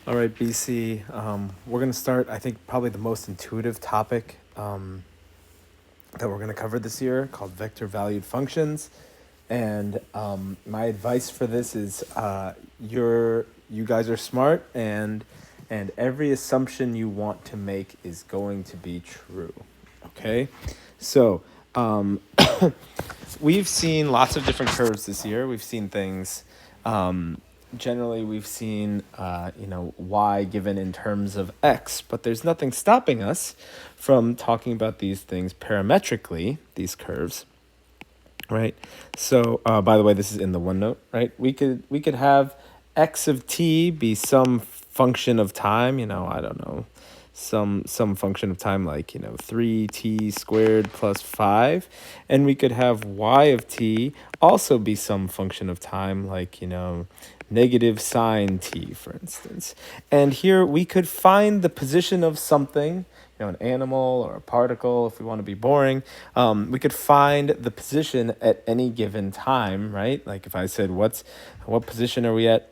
All right, BC. We're going to start, I think, probably the most intuitive topic that we're going to cover this year called vector valued functions. And my advice for this is you guys are smart, and every assumption you want to make is going to be true. Okay? So, we've seen lots of different curves this year. We've seen things. Generally, we've seen y given in terms of x, but there's nothing stopping us from talking about these things parametrically, these curves, right? So, by the way, this is in the OneNote, right? We could have x of t be some function of time. I don't know, some function of time like 3t squared plus 5, and we could have y of t also be some function of time like negative sine t, for instance. And here we could find the position of something, an animal or a particle, if we want to be boring. We could find the position at any given time, right? Like if I said, what position are we at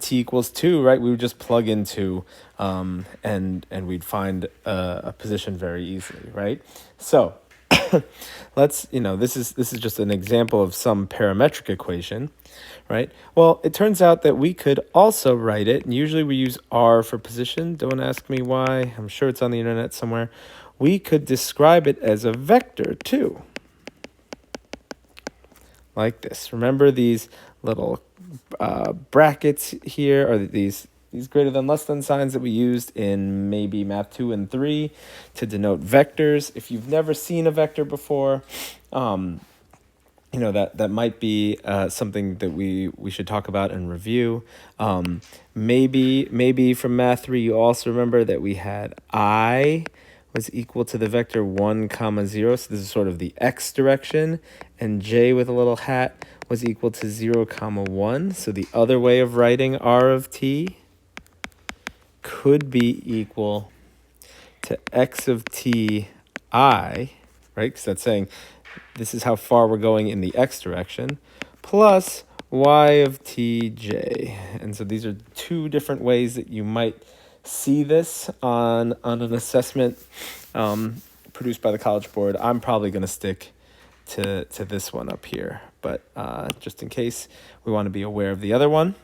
t equals 2, right? We would just plug in 2, and we'd find a position very easily, right? So this is just an example of some parametric equation, right? Well, it turns out that we could also write it, and usually we use r for position. Don't ask me why. I'm sure it's on the internet somewhere. We could describe it as a vector too, like this. Remember these little brackets here, or these greater than less than signs that we used in maybe math 2 and 3 to denote vectors. If you've never seen a vector before, that might be something that we should talk about and review. Maybe from math 3 you also remember that we had I was equal to the vector 1 comma 0, so this is sort of the x direction, and j with a little hat was equal to 0 comma 1. So the other way of writing r of t could be equal to x of t I, right? Because that's saying this is how far we're going in the x direction, plus y of tj. And so these are two different ways that you might see this on an assessment produced by the College Board. I'm probably going to stick to this one up here, but just in case, we want to be aware of the other one,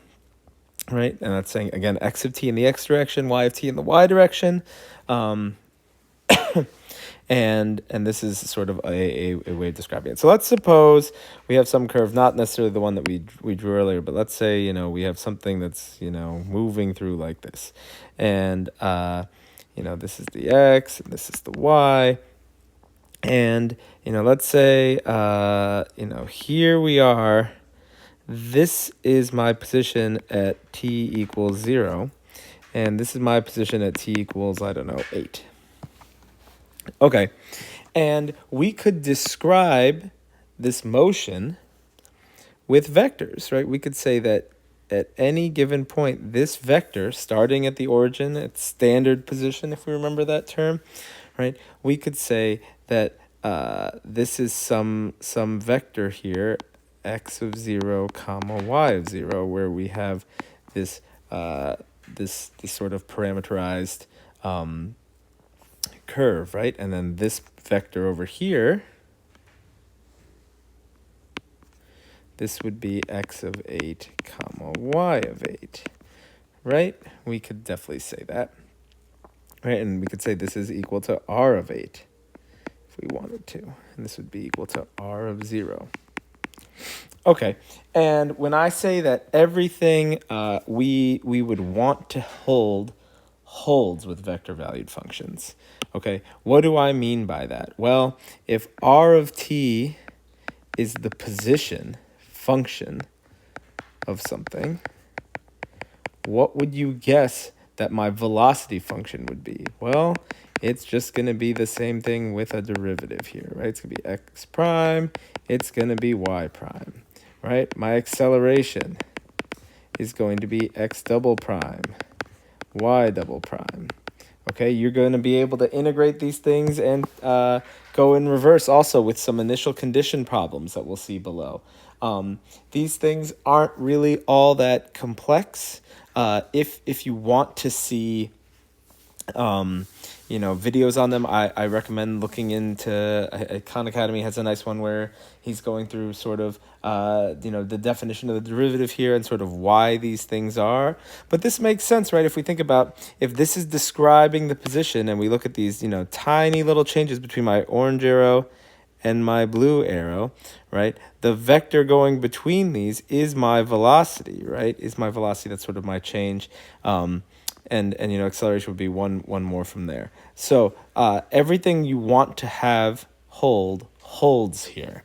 right? And that's saying, again, x of t in the x direction, y of t in the y direction. And this is sort of a way of describing it. So let's suppose we have some curve, not necessarily the one that we drew earlier, but let's say, we have something that's, moving through like this. And, this is the x, and this is the y. And, let's say, here we are. This is my position at t equals 0. And this is my position at t equals, 8. Okay, and we could describe this motion with vectors, right? We could say that at any given point, this vector, starting at the origin, at standard position, if we remember that term, right? We could say that this is some vector here, x of 0 comma y of 0, where we have this this sort of parameterized curve, right? And then this vector over here, this would be x of 8 comma y of 8, right? We could definitely say that, right? And we could say this is equal to r of 8 if we wanted to, and this would be equal to r of 0. Okay, and when I say that everything we would want to holds with vector valued functions. Okay, what do I mean by that? Well, if r of t is the position function of something, what would you guess that my velocity function would be? Well, it's just going to be the same thing with a derivative here, right? It's going to be x prime, it's going to be y prime, right? My acceleration is going to be x double prime, y double prime. Okay, you're going to be able to integrate these things and go in reverse also with some initial condition problems that we'll see below. These things aren't really all that complex. If you want to see videos on them, I recommend looking into Khan Academy has a nice one where he's going through sort of the definition of the derivative here and sort of why these things are. But this makes sense, right? If we think about if this is describing the position and we look at these tiny little changes between my orange arrow and my blue arrow, right? The vector going between these is my velocity, right? Is my velocity. That's sort of my change. And acceleration would be one more from there. So everything you want to have holds here.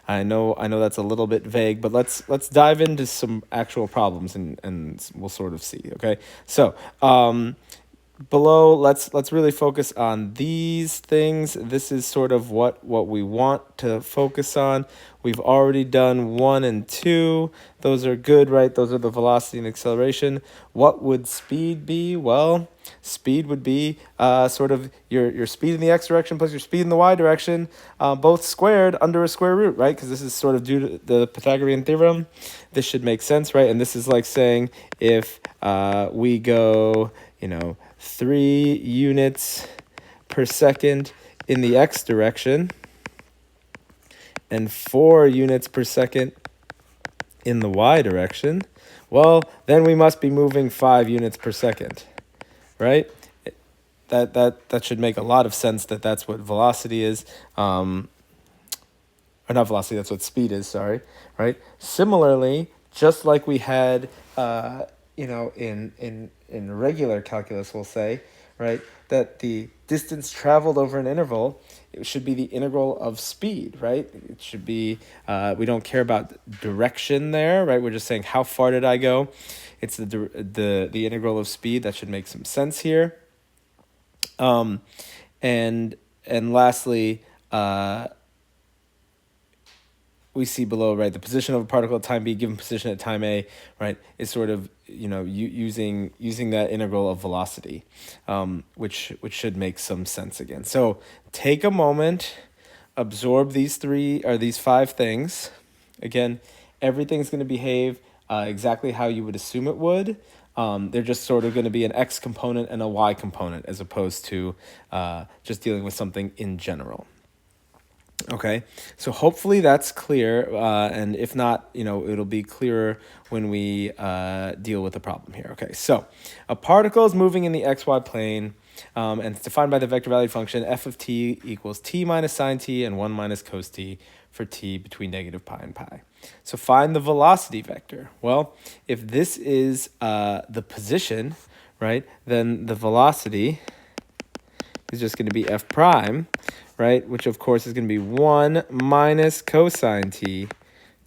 I know that's a little bit vague, but let's dive into some actual problems and we'll sort of see. Okay, so below, let's really focus on these things. This is sort of what we want to focus on. We've already done 1 and 2. Those are good, right? Those are the velocity and acceleration. What would speed be? Well, speed would be sort of your speed in the x direction plus your speed in the y direction, both squared under a square root, right? Because this is sort of due to the Pythagorean theorem. This should make sense, right? And this is like saying if we go 3 units per second in the x direction and 4 units per second in the y direction, well, then we must be moving 5 units per second, right? That should make a lot of sense that that's what velocity is, or not velocity, that's what speed is, sorry, right? Similarly, just like we had, in regular calculus, we'll say, right, that the distance traveled over an interval, it should be the integral of speed, right? It should be, we don't care about direction there, right? We're just saying how far did I go? It's the integral of speed. That should make some sense here. And lastly, we see below, right, the position of a particle at time b given position at time a, right, is sort of, using that integral of velocity, which should make some sense again. So take a moment, absorb these 5 things. Again, everything's going to behave exactly how you would assume it would. They're just sort of going to be an x component and a y component as opposed to just dealing with something in general. Okay, so hopefully that's clear, and if not, it'll be clearer when we deal with the problem here. Okay, so a particle is moving in the xy plane, and it's defined by the vector value function f of t equals t minus sine t and 1 minus cos t for t between negative pi and pi. So find the velocity vector. Well, if this is the position, right, then the velocity is just going to be f prime, right, which of course is going to be 1 minus cosine t,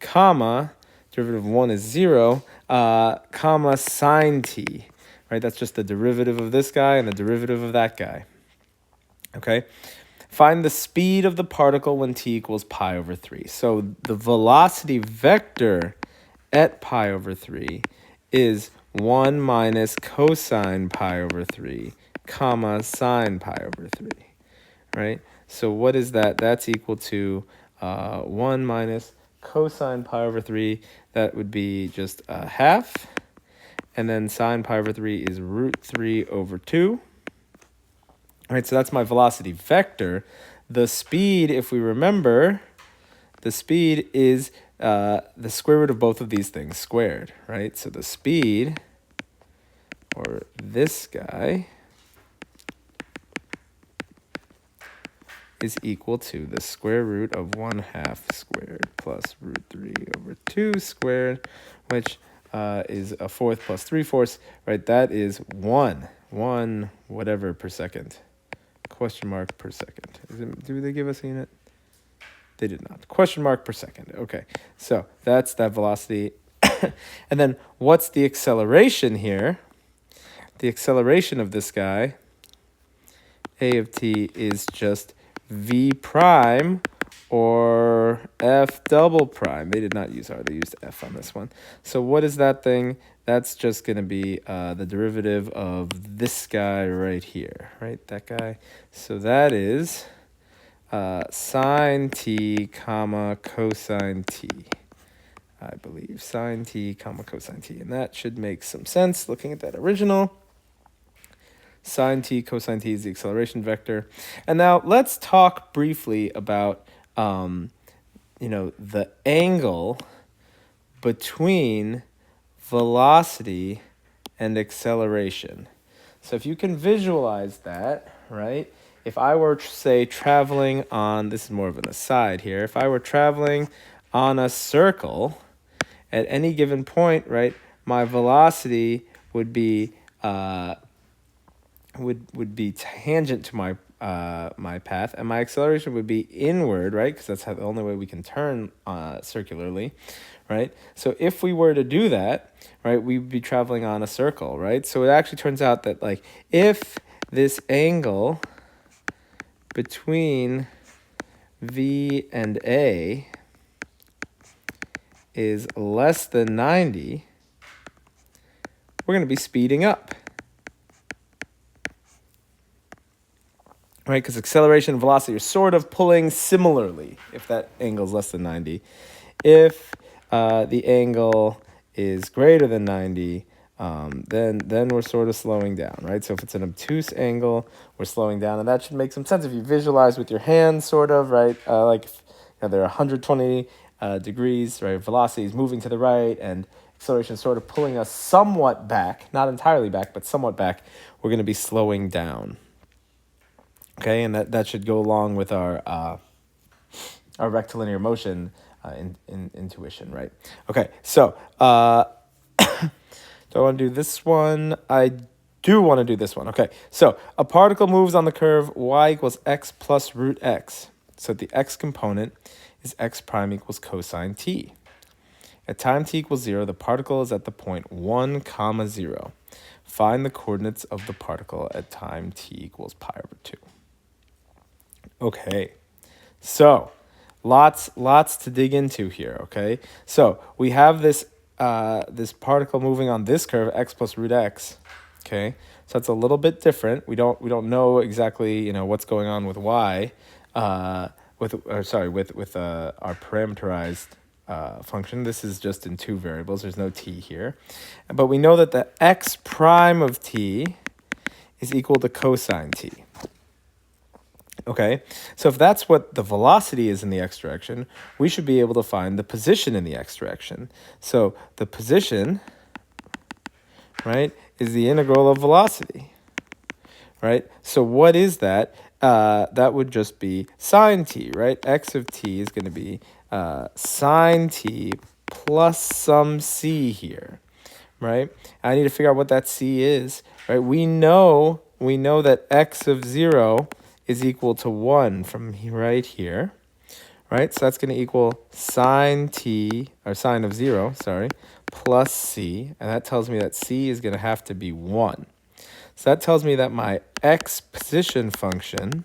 comma, derivative of 1 is 0, comma sine t, right? That's just the derivative of this guy and the derivative of that guy. Okay? Find the speed of the particle when t equals pi over 3. So the velocity vector at pi over 3 is 1 minus cosine pi over 3, comma sine pi over 3, right? So what is that? That's equal to 1 minus cosine pi over 3. That would be just a half. And then sine pi over 3 is root 3 over 2. All right, so that's my velocity vector. The speed, if we remember, the speed is the square root of both of these things squared, right? So the speed, or this guy, is equal to the square root of 1/2 squared plus root 3 over 2 squared, which is a fourth plus 3/4, right? That is 1 whatever per second, question mark per second. Do they give us a unit? They did not. Question mark per second. Okay, so that's that velocity. And then what's the acceleration here? The acceleration of this guy, a of t, is just v prime or f double prime. They did not use r, they used f on this one. So what is that thing? That's just going to be the derivative of this guy right here, right? That guy. So that is sine t comma cosine t. I believe, sine t comma cosine t. And that should make some sense looking at that original. Sine t cosine t is the acceleration vector. And now let's talk briefly about, the angle between velocity and acceleration. So if you can visualize that, right? If I were, say, traveling on, this is more of an aside here, if I were traveling on a circle at any given point, right, my velocity would be tangent to my my path, and my acceleration would be inward, right? Because that's the only way we can turn circularly, right? So if we were to do that, right, we'd be traveling on a circle, right? So it actually turns out that, like, if this angle between V and A is less than 90, we're going to be speeding up. Right, because acceleration and velocity are sort of pulling similarly if that angle is less than 90. If the angle is greater than 90, then we're sort of slowing down, right? So if it's an obtuse angle, we're slowing down, and that should make some sense if you visualize with your hands, sort of, right? Like if, they're 120 degrees, right? Velocity is moving to the right, and acceleration is sort of pulling us somewhat back, not entirely back, but somewhat back. We're going to be slowing down. Okay, and that should go along with our rectilinear motion intuition, right? Okay, so do I want to do this one? I do want to do this one. Okay, so a particle moves on the curve y equals x plus root x. So the x component is x prime equals cosine t. At time t equals 0, the particle is at the point 1, 0. Find the coordinates of the particle at time t equals pi over 2. Okay, so lots to dig into here. Okay, so we have this this particle moving on this curve, x plus root x. Okay, so it's a little bit different. We don't know exactly what's going on with y, with our parameterized function. This is just in two variables. There's no t here, but we know that the x prime of t is equal to cosine t. Okay, so if that's what the velocity is in the x direction, we should be able to find the position in the x direction. So the position, right, is the integral of velocity, right? So what is that? That would just be sine t, right? X of t is going to be sine t plus some c here, right? I need to figure out what that c is, right? We know that x of 0 is equal to 1 from right here, right? So that's going to equal sine t, or sine of 0, sorry, plus c, and that tells me that c is going to have to be 1. So that tells me that my x position function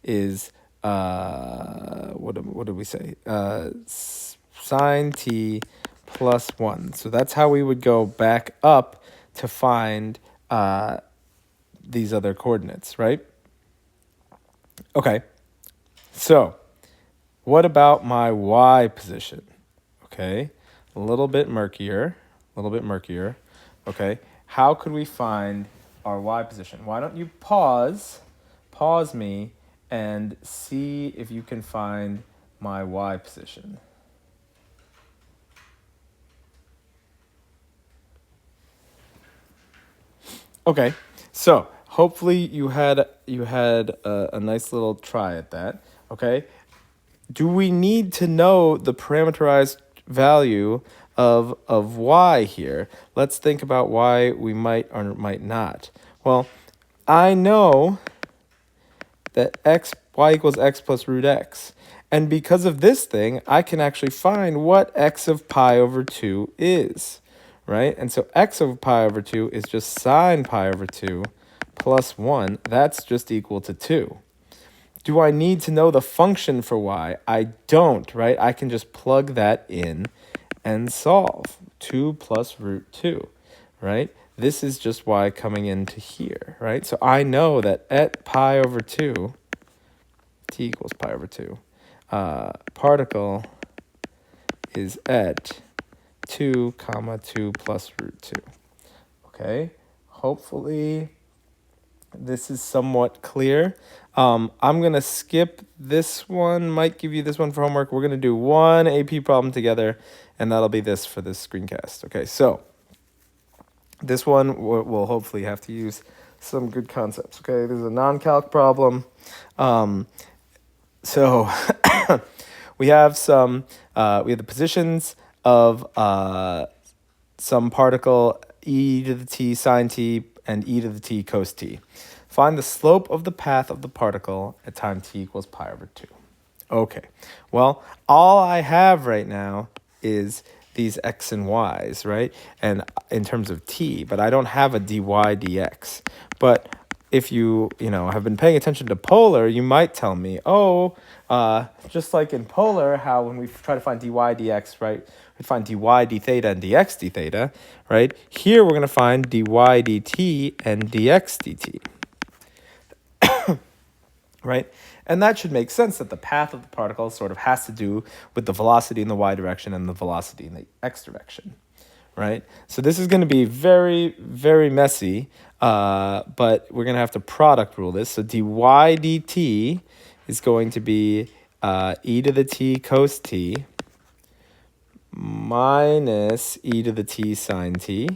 is, what did we say? Sine t plus 1. So that's how we would go back up to find these other coordinates, right? Okay, so what about my y position? Okay, a little bit murkier. Okay, how could we find our y position? Why don't you pause me, and see if you can find my y position. Okay, so hopefully you had a nice little try at that. Okay, do we need to know the parameterized value of y here? Let's think about why we might or might not. Well, I know that y equals x plus root x. And because of this thing, I can actually find what x of pi over 2 is, right? And so x of pi over 2 is just sine pi over 2 plus 1. That's just equal to 2. Do I need to know the function for y? I don't, right? I can just plug that in and solve. 2 plus root 2, right? This is just y coming into here, right? So I know that at pi over 2, t equals pi over 2, particle is at 2 comma 2 plus root 2. Okay, hopefully this is somewhat clear. I'm going to skip this one, might give you this one for homework. We're going to do one AP problem together, and that'll be this for this screencast. Okay, so this one we'll hopefully have to use some good concepts. Okay, this is a non-calc problem. So we have the positions of some particle e to the t sine t and e to the t cos t. Find the slope of the path of the particle at time t equals pi over 2. Okay, well, all I have right now is these x and y's, right? And in terms of t, but I don't have a dy dx. But if you have been paying attention to polar, you might tell me, just like in polar, how when we try to find dy dx, right, we find dy d theta and dx d theta, right? Here we're going to find dy dt and dx dt, right? And that should make sense that the path of the particle sort of has to do with the velocity in the y direction and the velocity in the x direction, right? So this is going to be very, very messy, but we're going to have to product rule this. So dy dt is going to be e to the t cos t minus e to the t sine t.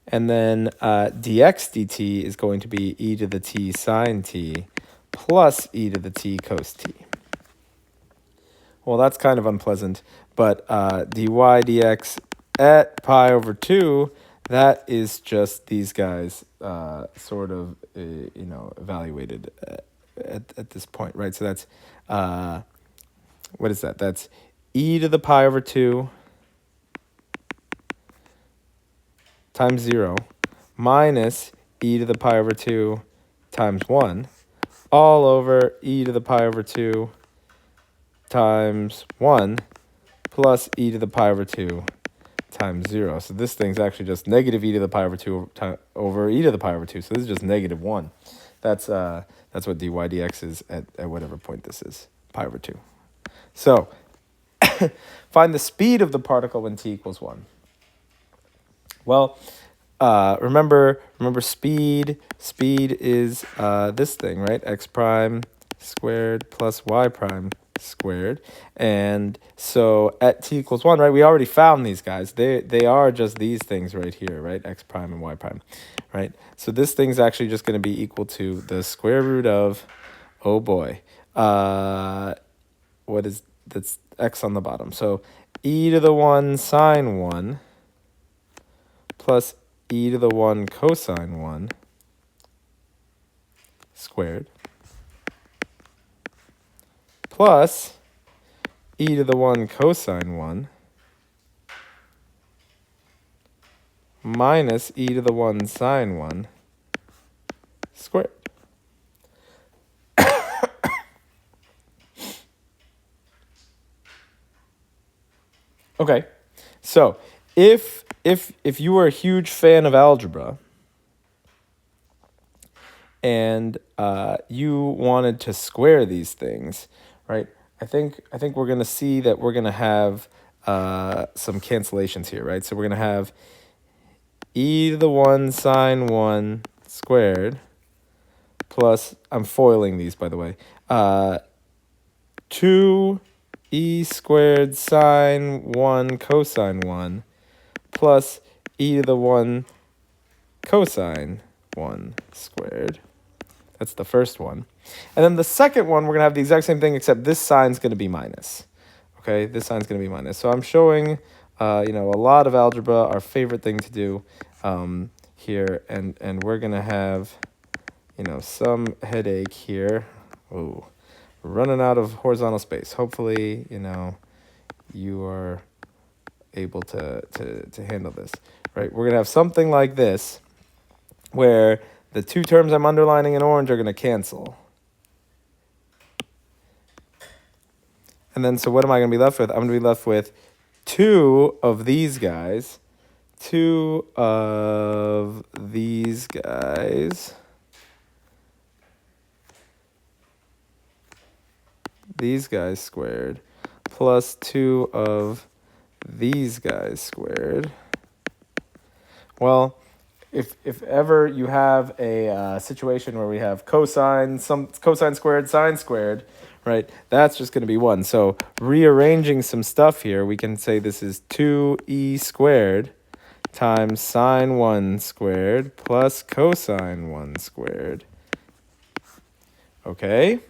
And then dx dt is going to be e to the t sine t plus e to the t cos t. Well, that's kind of unpleasant, but dy dx at pi over 2, that is just these guys sort of, evaluated at this point, right? So that's, what is that? That's e to the pi over 2 times 0 minus e to the pi over 2 times 1 all over e to the pi over 2 times 1 plus e to the pi over 2 times 0. So this thing's actually just negative e to the pi over 2 over e to the pi over 2. So this is just negative 1. That's what dy dx is at whatever point this is, pi over 2. So find the speed of the particle when t equals 1. Well, remember speed. Speed is this thing, right? X prime squared plus y prime squared. And so at t equals 1, right, we already found these guys. They are just these things right here, right? X prime and y prime, right? So this thing's actually just going to be equal to the square root of, oh boy, that's x on the bottom. So e to the 1 sine 1 plus e to the 1 cosine 1 squared plus e to the 1 cosine 1 minus e to the 1 sine 1 squared. Okay, so if you were a huge fan of algebra and you wanted to square these things, right? I think we're going to see that we're going to have some cancellations here, right? So we're going to have e to the 1 sine 1 squared plus, I'm foiling these, by the way, 2 e squared sine 1 cosine 1 plus e to the 1 cosine 1 squared. That's the first one. And then the second one, we're going to have the exact same thing, except this sign's going to be minus. Okay, this sign's going to be minus. So I'm showing, a lot of algebra, our favorite thing to do here. And we're going to have, some headache here. Ooh, running out of horizontal space. Hopefully, you are able to handle this, right? We're going to have something like this where the two terms I'm underlining in orange are going to cancel. And then, so what am I going to be left with? I'm going to be left with 2 of these guys, 2 of these guys, these guys squared plus 2 of these guys squared. Well, if ever you have a situation where we have cosine squared, sine squared, right, that's just going to be 1. So rearranging some stuff here, we can say this is 2e squared times sine 1 squared plus cosine 1 squared. Okay?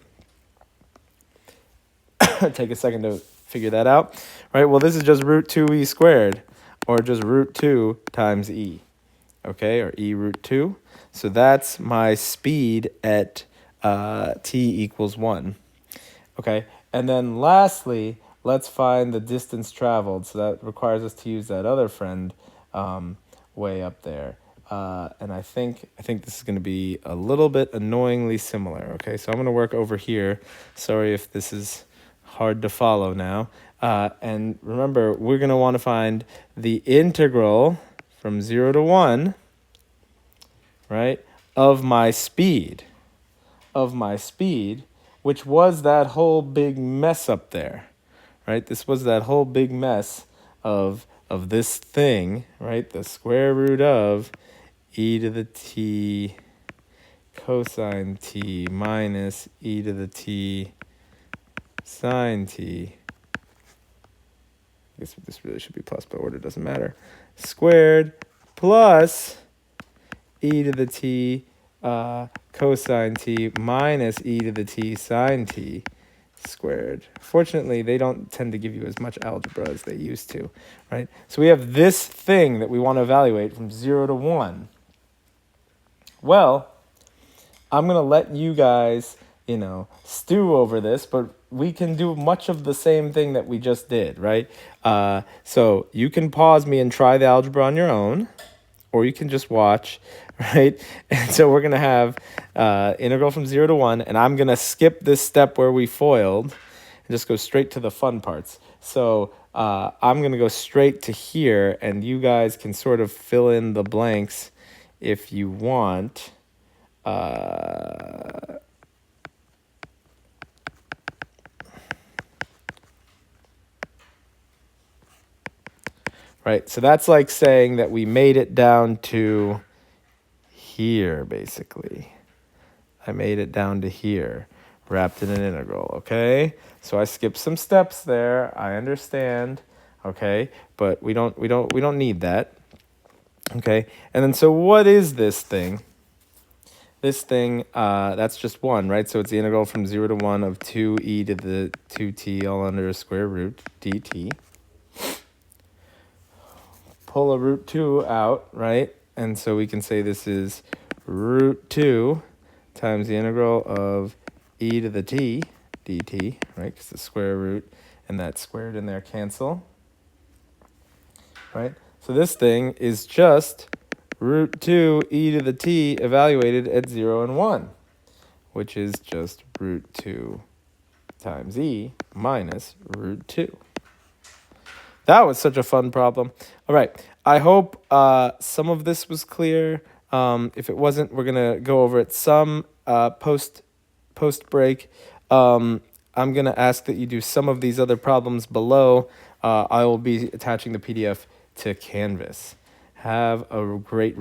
Take a second to figure that out. Right, well, this is just root 2e squared, or just root 2 times e. Okay, or e root 2. So that's my speed at t equals 1. Okay, and then lastly, let's find the distance traveled. So that requires us to use that other friend way up there. And I think this is going to be a little bit annoyingly similar. Okay, so I'm going to work over here. Sorry if this is hard to follow now. And remember, we're going to want to find the integral from 0 to 1, right, of my speed, which was that whole big mess up there, right? This was that whole big mess of this thing, right? The square root of e to the t cosine t minus e to the t sine t. I guess this really should be plus, but order doesn't matter. Squared plus e to the t cosine t minus e to the t sine t squared. Fortunately, they don't tend to give you as much algebra as they used to, right? So we have this thing that we want to evaluate from 0 to 1. Well, I'm going to let you guys, stew over this, but we can do much of the same thing that we just did, right? So you can pause me and try the algebra on your own, or you can just watch, right? And so we're going to have integral from 0 to 1, and I'm going to skip this step where we foiled and just go straight to the fun parts. So I'm going to go straight to here, and you guys can sort of fill in the blanks if you want. Right, so that's like saying that we made it down to here, basically. I made it down to here, wrapped in an integral, okay? So I skipped some steps there, I understand, okay? But we don't need that, okay? And then so what is this thing? This thing, that's just 1, right? So it's the integral from 0 to 1 of 2e to the 2t all under a square root dt. Pull a root 2 out, right? And so we can say this is root 2 times the integral of e to the t dt, right? Because the square root and that squared in there cancel, right? So this thing is just root 2 e to the t evaluated at 0 and 1, which is just root 2 times e minus root 2. That was such a fun problem. All right, I hope some of this was clear. If it wasn't, we're going to go over it some post break. I'm going to ask that you do some of these other problems below. I will be attaching the PDF to Canvas. Have a great